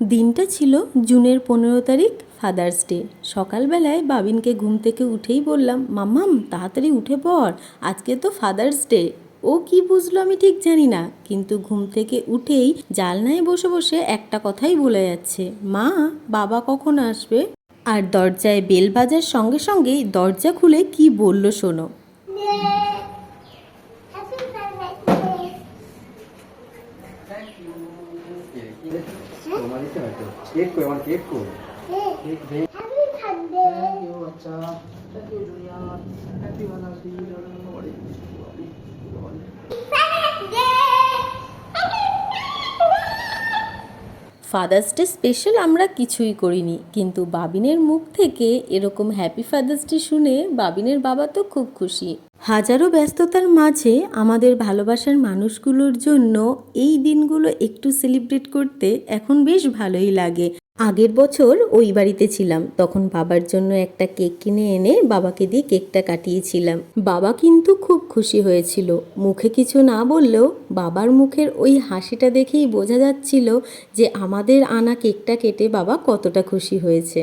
দিনটা ছিল জুনের 15 তারিখ, ফাদার্স ডে। সকালবেলায় বাবিনকে ঘুম থেকে উঠেই বললাম, মাম্মাম তাড়াতাড়ি উঠে পড়, আজকে তো ফাদার্স ডে। ও কি বুঝলো আমি ঠিক জানি না, কিন্তু ঘুম থেকে উঠেই জানলায় বসে বসে একটা কথাই বলে যাচ্ছে, মা বাবা কখন আসবে। আর দরজায় বেল বাজার সঙ্গে সঙ্গেই দরজা খুলে কি বলল শোনো। ফাদার্স ডে স্পেশাল আমরা কিছুই করিনি, কিন্তু বাবিনের মুখ থেকে এরকম হ্যাপি ফাদার্স ডে শুনে বাবিনের বাবা তো খুব খুশি। হাজারো ব্যস্ততার মাঝে আমাদের ভালোবাসার মানুষগুলোর জন্য এই দিনগুলো একটু সেলিব্রেট করতে এখন বেশ ভালোই লাগে। আগের বছর ওই বাড়িতে ছিলাম, তখন বাবার জন্য একটা কেক কিনে এনে বাবাকে দিয়ে কেকটা কাটিয়েছিলাম। বাবা কিন্তু খুব খুশি হয়েছিল, মুখে কিছু না বললেও বাবার মুখের ওই হাসিটা দেখেই বোঝা যাচ্ছিল যে আমাদের আনা কেকটা কেটে বাবা কতটা খুশি হয়েছে।